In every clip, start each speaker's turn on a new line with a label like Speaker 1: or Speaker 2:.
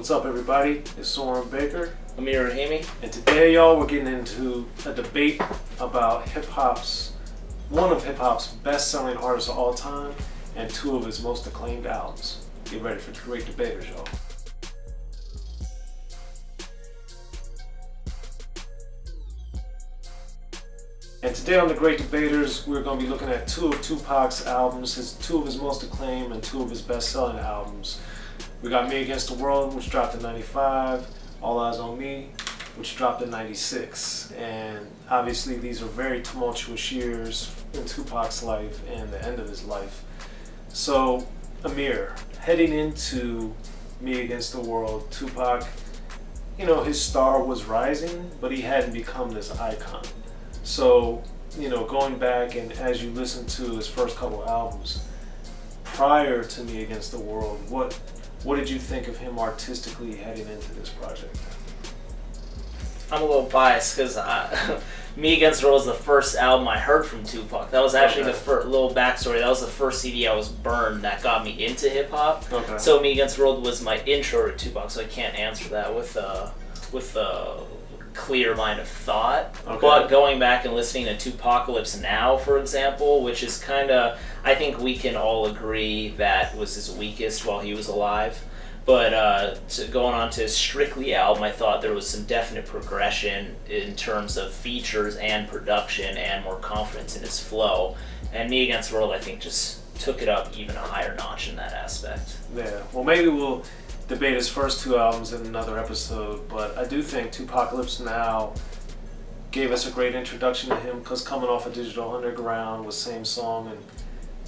Speaker 1: What's up, everybody? It's Soren Baker.
Speaker 2: Amir, Rahimi.
Speaker 1: And today, y'all, we're getting into a debate about one of hip-hop's best-selling artists of all time and two of his most acclaimed albums. Get ready for the great debaters, y'all. And today on The Great Debaters, we're going to be looking at two of Tupac's albums, two of his most acclaimed and two of his best-selling albums. We got Me Against the World, which dropped in 95, All Eyez On Me, which dropped in 96. And obviously these are very tumultuous years in Tupac's life and the end of his life. So, Amir, heading into Me Against the World, Tupac, his star was rising, but he hadn't become this icon. So, going back and as you listen to his first couple albums, prior to Me Against the World, what did you think of him artistically heading into this project?
Speaker 2: I'm a little biased because Me Against the World was the first album I heard from Tupac. That was actually the first, little backstory, that was the first CD I was burned that got me into hip hop. Okay. So Me Against the World was my intro to Tupac, so I can't answer that with a clear mind of thought. Okay. But going back and listening to Tupacalypse Now, for example, which is I think we can all agree that was his weakest while he was alive. But going on to his Strictly album, I thought there was some definite progression in terms of features and production and more confidence in his flow. And Me Against the World, I think, just took it up even a higher notch in that aspect.
Speaker 1: Yeah, well, maybe we'll debate his first two albums in another episode, but I do think Tupacalypse Now gave us a great introduction to him because coming off of Digital Underground with Same Song and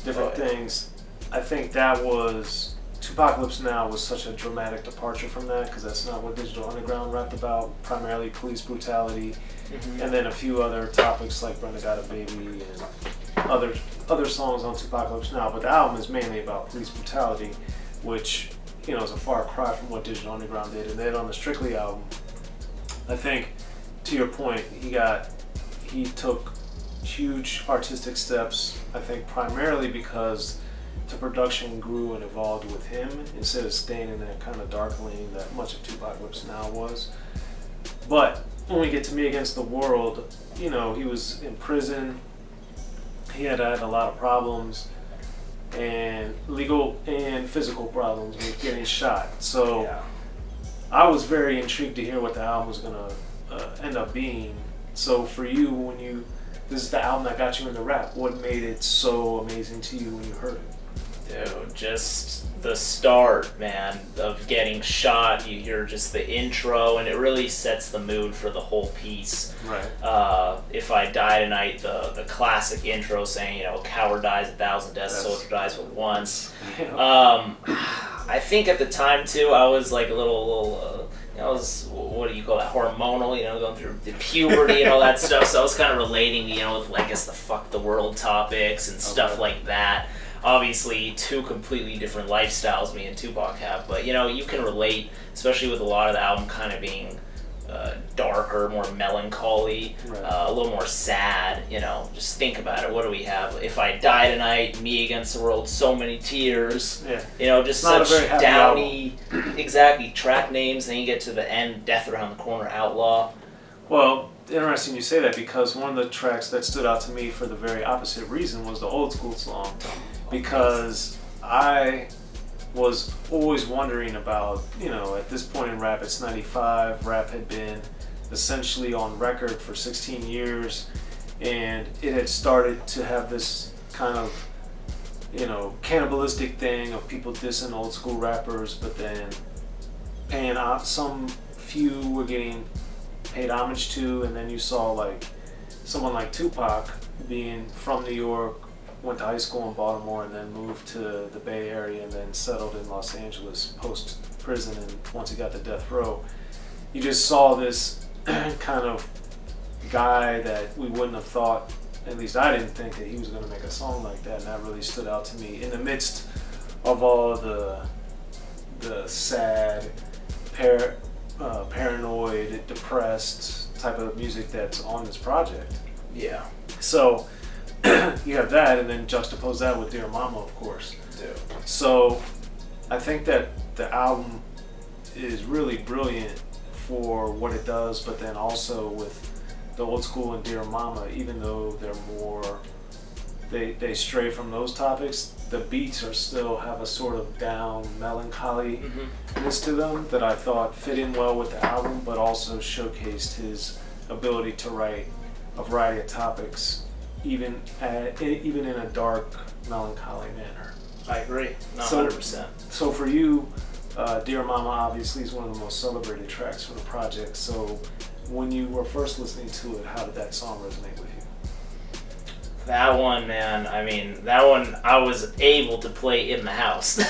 Speaker 1: different things, I think that was Tupacalypse Now was such a dramatic departure from that because that's not what Digital Underground rapped about, primarily police brutality, and then a few other topics like Brenda Got a Baby and other songs on Tupacalypse Now, but the album is mainly about police brutality, which is a far cry from what Digital Underground did. And then on the Strictly album, I think, to your point, he took huge artistic steps, I think primarily because the production grew and evolved with him instead of staying in that kind of dark lane that much of Tupacalypse Now was. But when we get to Me Against the World, he was in prison, he had a lot of problems, and legal and physical problems with getting shot. So I was very intrigued to hear what the album was going to end up being. So for you, this is the album that got you into rap. What made it so amazing to you when you heard it?
Speaker 2: Dude, just the start, man, of getting shot. You hear just the intro, and it really sets the mood for the whole piece.
Speaker 1: Right.
Speaker 2: If I Die Tonight, the classic intro saying, coward dies 1,000 deaths, soldier dies but once. I think at the time too, I was like a little. I was, what do you call that, hormonal, going through the puberty and all that stuff. So I was kind of relating, with, I guess, the fuck the world topics and stuff like that. Obviously, two completely different lifestyles me and Tupac have, but you can relate, especially with a lot of the album kind of being darker, more melancholy, a little more sad. Just think about it. What do we have? If I Die Tonight, Me Against the World, So Many Tears. Yeah. Just
Speaker 1: not
Speaker 2: such downy, exactly, track names. Then you get to the end, Death Around the Corner, Outlaw.
Speaker 1: Well, interesting you say that because one of the tracks that stood out to me for the very opposite reason was the Old School song. Because I was always wondering about, at this point in rap, it's 95, rap had been essentially on record for 16 years, and it had started to have this kind of, cannibalistic thing of people dissing old school rappers, but then paying out, some few were getting paid homage to, and then you saw someone like Tupac being from New York, went to high school in Baltimore and then moved to the Bay Area and then settled in Los Angeles post-prison, and once he got to death row, you just saw this kind of guy that we wouldn't have thought, at least I didn't think that he was going to make a song like that, and that really stood out to me in the midst of all the sad, paranoid, depressed type of music that's on this project.
Speaker 2: Yeah.
Speaker 1: So you have that, and then juxtapose that with Dear Mama, of course.
Speaker 2: Yeah.
Speaker 1: So I think that the album is really brilliant for what it does, but then also with the old school and Dear Mama, even though they're more, they stray from those topics, the beats are still have a sort of down melancholy-ness to them that I thought fit in well with the album, but also showcased his ability to write a variety of topics, even in a dark, melancholy manner.
Speaker 2: I agree, no,
Speaker 1: So-
Speaker 2: 100%.
Speaker 1: So for you, Dear Mama obviously is one of the most celebrated tracks from the project. So when you were first listening to it, how did that song resonate with you?
Speaker 2: That one, man, I mean, that one I was able to play in the house.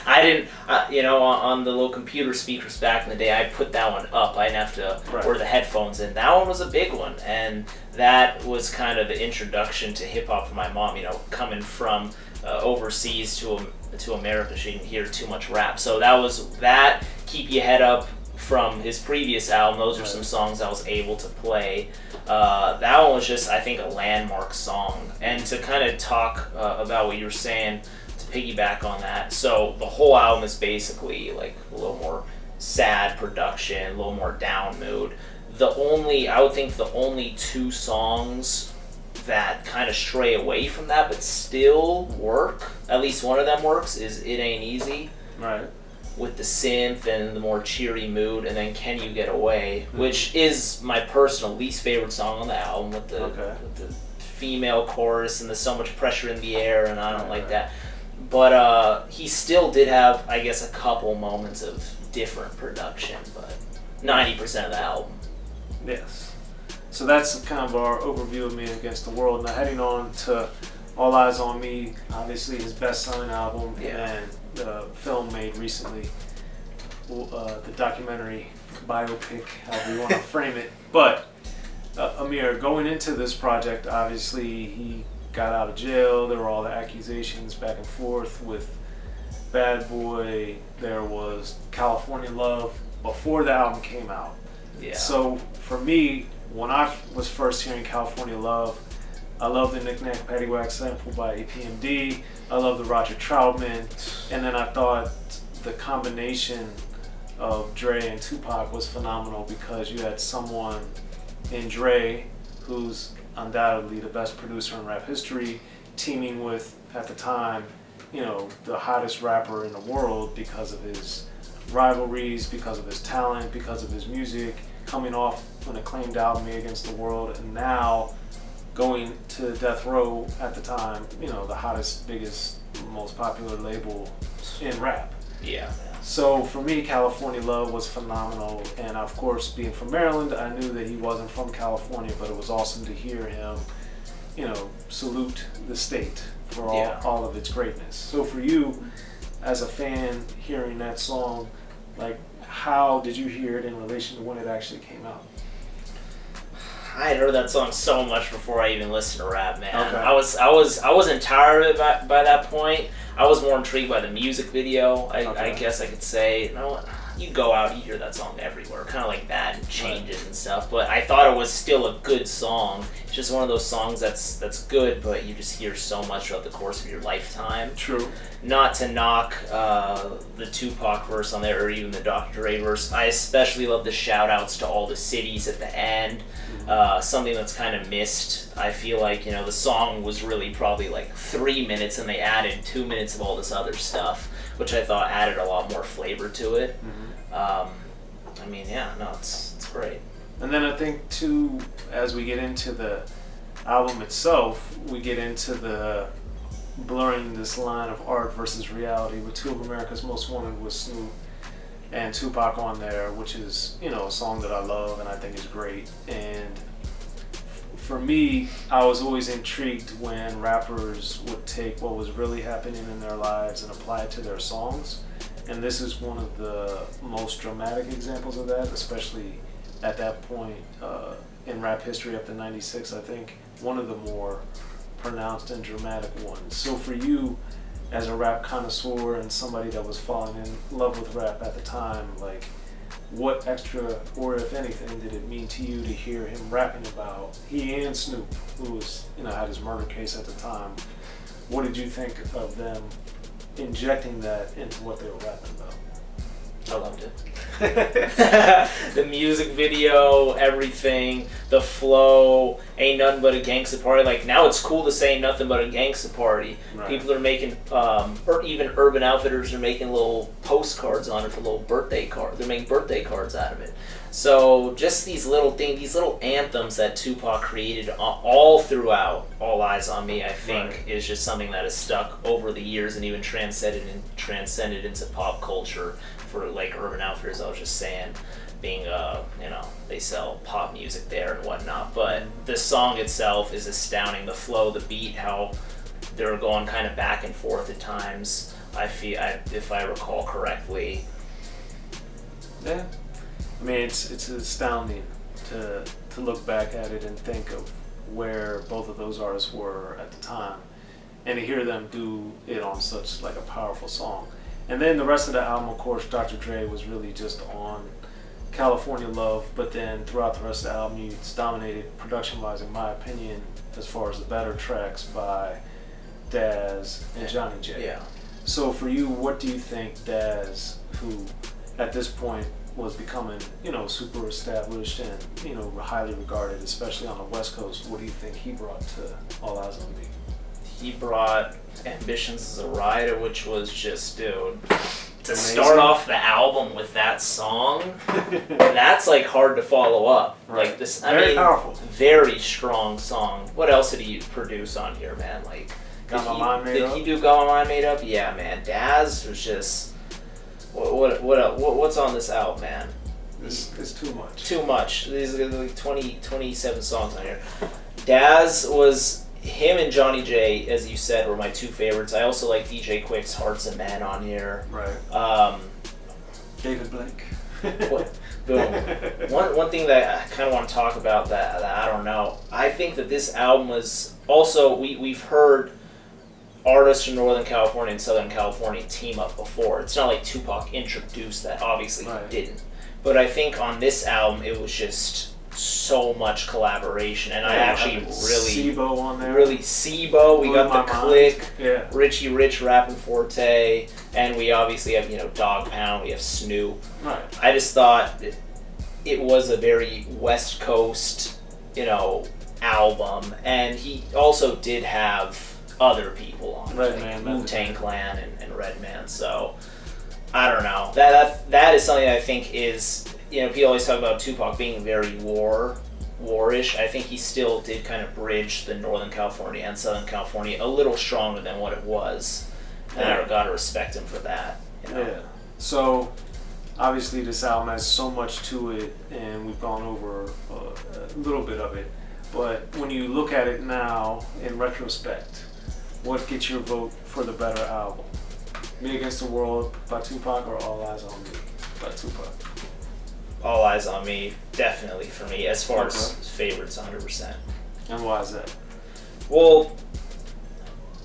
Speaker 2: I didn't, on the little computer speakers back in the day, I put that one up. I didn't have to wear the headphones in. That one was a big one, and that was kind of the introduction to hip-hop for my mom, coming from overseas to America. She didn't hear too much rap. So that Keep Your Head Up from his previous album. Those are some songs I was able to play. That one was just, I think, a landmark song. And to kind of talk about what you were saying, to piggyback on that, so the whole album is basically like a little more sad production, a little more down mood. I would think the only two songs that kind of stray away from that but still work, at least one of them works, is It Ain't Easy.
Speaker 1: Right.
Speaker 2: With the synth and the more cheery mood, and then Can You Get Away, which is my personal least favorite song on the album, with the female chorus and there's so much pressure in the air, and I don't like that. But he still did have, I guess, a couple moments of different production, but 90% of the album.
Speaker 1: Yes. So that's kind of our overview of Me Against the World. Now heading on to All Eyez On Me, obviously his best-selling album, and the film made recently, the documentary, biopic, however you want to frame it. But Amir, going into this project, obviously he got out of jail. There were all the accusations back and forth with Bad Boy. There was California Love before the album came out.
Speaker 2: Yeah.
Speaker 1: So for me, when I was first hearing California Love, I love the Knick Knack Paddywhack sample by APMD. I love the Roger Troutman. And then I thought the combination of Dre and Tupac was phenomenal, because you had someone in Dre, who's undoubtedly the best producer in rap history, teaming with, at the time, the hottest rapper in the world because of his rivalries, because of his talent, because of his music, coming off an acclaimed album, Me Against the World, and now going to Death Row at the time, the hottest, biggest, most popular label in rap.
Speaker 2: Yeah.
Speaker 1: So for me, California Love was phenomenal, and of course, being from Maryland, I knew that he wasn't from California, but it was awesome to hear him, salute the state for all of its greatness. So for you, as a fan, hearing that song, how did you hear it in relation to when it actually came out?
Speaker 2: I had heard that song so much before I even listened to rap, man.
Speaker 1: Okay.
Speaker 2: I wasn't tired of it by that point. I was more intrigued by the music video. I guess I could say, you go out, you hear that song everywhere, kind of like that, and changes and stuff. But I thought it was still a good song. It's just one of those songs that's good, but you just hear so much throughout the course of your lifetime.
Speaker 1: True.
Speaker 2: Not to knock the Tupac verse on there, or even the Dr. Dre verse. I especially love the shout outs to all the cities at the end. Something that's kind of missed. I feel like, the song was really probably like 3 minutes, and they added 2 minutes of all this other stuff, which I thought added a lot more flavor to it. It's great.
Speaker 1: And then I think too, as we get into the album itself, we get into the blurring this line of art versus reality, with Two of America's Most Wanted with Snoop and Tupac on there, which is, a song that I love and I think is great. And for me, I was always intrigued when rappers would take what was really happening in their lives and apply it to their songs. And this is one of the most dramatic examples of that, especially at that point in rap history up to '96, I think one of the more pronounced and dramatic ones. So for you, as a rap connoisseur and somebody that was falling in love with rap at the time, what extra, or if anything, did it mean to you to hear him rapping about he and Snoop, who was, had his murder case at the time? What did you think of them injecting that into what they were rapping about?
Speaker 2: I loved it. The music video, everything, the flow, ain't nothing but a gangsta party. Like, now it's cool to say nothing but a gangsta party.
Speaker 1: Right.
Speaker 2: People are making, or even Urban Outfitters are making little postcards on it for little birthday cards. They're making birthday cards out of it. So just these little things, these little anthems that Tupac created all throughout All Eyez on Me, I think, is just something that has stuck over the years and even transcended into pop culture for like Urban Outfitters. I was just saying, being they sell pop music there and whatnot, but the song itself is astounding. The flow, the beat, how they're going kind of back and forth at times. If I recall correctly.
Speaker 1: Yeah. I mean, it's astounding to look back at it and think of where both of those artists were at the time, and to hear them do it on such like a powerful song. And then the rest of the album, of course, Dr. Dre was really just on California Love, but then throughout the rest of the album, it's dominated production-wise, in my opinion, as far as the better tracks by Daz and Johnny J.
Speaker 2: Yeah.
Speaker 1: So for you, what do you think Daz, who at this point was becoming, super established and, highly regarded, especially on the West Coast, what do you think he brought to All Eyez on Me?
Speaker 2: He brought Ambitions as a Rider, which was just, dude, to
Speaker 1: Amazing.
Speaker 2: start off the album with that song, that's like hard to follow up.
Speaker 1: Right.
Speaker 2: Like this,
Speaker 1: Very powerful.
Speaker 2: Very strong song. What else did he produce on here, man? Like,
Speaker 1: Got My Mind Made Up?
Speaker 2: Did he do Got My Mind Made Up? Yeah, man. Daz was just. What's on this album, man?
Speaker 1: It's too much.
Speaker 2: Too much. There's like 27 songs on here. Daz was, him and Johnny J, as you said, were my two favorites. I also like DJ Quick's Hearts and Men on here.
Speaker 1: Right. David Blake.
Speaker 2: Boom. One thing that I kind of want to talk about that I don't know. I think that this album was also, we've heard artists from Northern California and Southern California team up before. It's not like Tupac introduced that. Obviously, he didn't. But I think on this album, it was just so much collaboration, and I actually really
Speaker 1: SIBO on there.
Speaker 2: Really SIBO. We got the Click,
Speaker 1: yeah.
Speaker 2: Richie Rich rapping Forte, and we obviously have Dog Pound. We have Snoop.
Speaker 1: Right.
Speaker 2: I just thought it was a very West Coast album, and he also did have other people on
Speaker 1: Redman,
Speaker 2: like Wu-Tang Clan and Redman. So I don't know. That is something that I think is, people always talk about Tupac being very warish. I think he still did kind of bridge the Northern California and Southern California a little stronger than what it was, and I gotta respect him for that.
Speaker 1: Yeah. So obviously this album has so much to it, and we've gone over a little bit of it. But when you look at it now in retrospect, what gets your vote for the better album? Me Against the World by Tupac or All Eyez on Me by Tupac?
Speaker 2: All Eyez on Me, definitely for me, as far as favorites, 100%.
Speaker 1: And why is that?
Speaker 2: Well,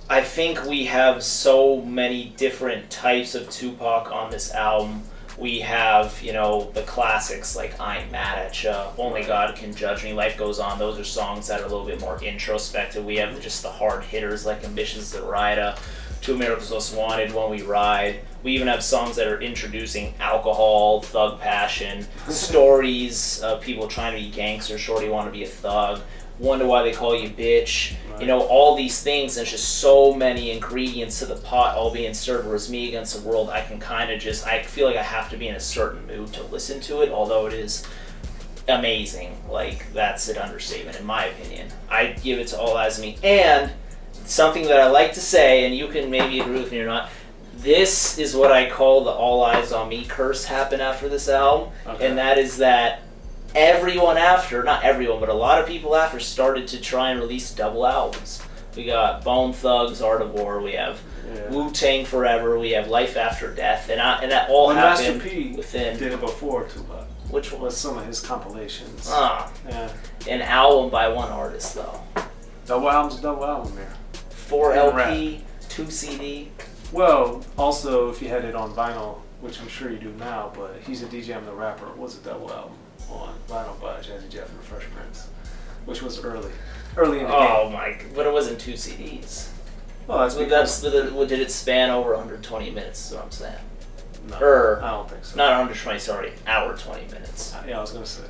Speaker 2: I think we have so many different types of Tupac on this album. We have, the classics like I Ain't Mad at Ya, Only God Can Judge Me, Life Goes On. Those are songs that are a little bit more introspective. We have just the hard hitters like Ambitions as a Rider, Two Americans Most Wanted, When We Ride. We even have songs that are introducing alcohol, thug passion, stories of people trying to be gangsters, Shorty Want to Be a Thug, Wonder Why They Call You Bitch.
Speaker 1: Right.
Speaker 2: All these things. There's just so many ingredients to the pot all being served. Whereas Me Against the World, I can kind of I feel like I have to be in a certain mood to listen to it, although it is amazing. Like, that's an understatement in my opinion. I give it to All Eyez on Me. And something that I like to say, and you can maybe agree with me or not, this is what I call the All Eyez on Me curse happened after this album.
Speaker 1: Okay.
Speaker 2: And that is that everyone after, not everyone, but a lot of people after started to try and release double albums. We got Bone Thugs, Art of War, we have Wu-Tang Forever, we have Life After Death, and that all happened
Speaker 1: Master P
Speaker 2: within...
Speaker 1: did it before Tupac.
Speaker 2: Which one?
Speaker 1: With some of his compilations.
Speaker 2: Yeah. An album by one artist, though.
Speaker 1: Double album's a double album there.
Speaker 2: 4 LP, 2 CD.
Speaker 1: Well, also, if you had it on vinyl, which I'm sure you do now, but He's a DJ, I'm the Rapper was a double album on vinyl by Jazzy Jeff and the Fresh Prince, which was early in the game.
Speaker 2: Oh my! But it wasn't 2 CDs.
Speaker 1: Well, that's
Speaker 2: because... Did it span over 120 minutes? Is what I'm saying.
Speaker 1: No, I don't think so.
Speaker 2: Not 120, sorry, hour 20 minutes.
Speaker 1: Yeah, I was gonna say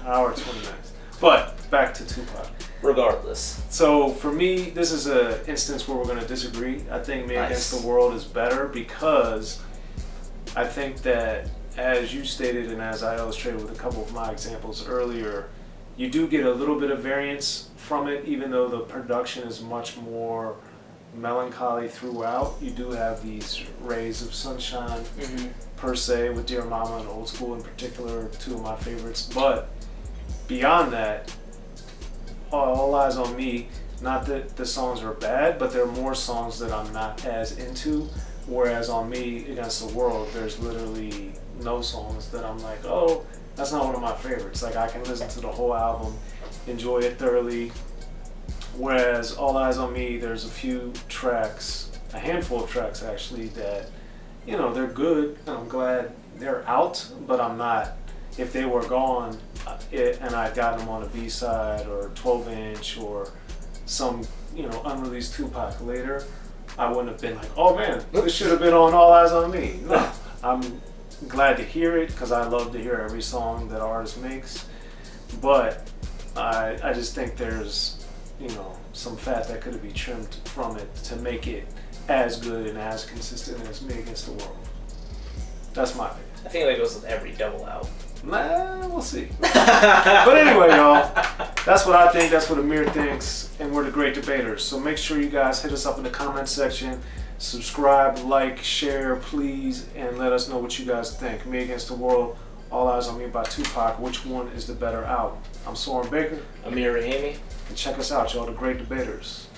Speaker 1: hour 20 minutes. But back to Tupac.
Speaker 2: Regardless.
Speaker 1: So for me, this is an instance where we're gonna disagree. I think Me Against the World is better because I think that, as you stated and as I illustrated with a couple of my examples earlier, you do get a little bit of variance from it, even though the production is much more melancholy throughout. You do have these rays of sunshine, per se, with Dear Mama and Old School in particular, two of my favorites. But beyond that, All Eyez on Me, not that the songs are bad, but there are more songs that I'm not as into. Whereas on Me Against the World, there's literally no songs that I'm like, oh, that's not one of my favorites. Like, I can listen to the whole album, enjoy it thoroughly. Whereas All Eyez on Me, there's a few tracks, a handful of tracks actually, that, you know, they're good, and I'm glad they're out, but I'm not, if they were gone and I'd gotten them on a B-side or 12-inch or some, you know, unreleased Tupac later, I wouldn't have been like, oh man, this should have been on All Eyez on Me. No, I'm glad to hear it because I love to hear every song that artist makes, but I just think there's, you know, some fat that could be trimmed from it to make it as good and as consistent as Me Against the World. That's my opinion.
Speaker 2: I think that goes with every double album.
Speaker 1: Nah, we'll see. But anyway, y'all, that's what I think, that's what Amir thinks, and we're the great debaters. So make sure you guys hit us up in the comment section, subscribe, like, share, please, and let us know what you guys think. Me Against the World, All Eyez on Me by Tupac. Which one is the better album? I'm Soren Baker.
Speaker 2: Amir Rahimi.
Speaker 1: And check us out, y'all, the great debaters.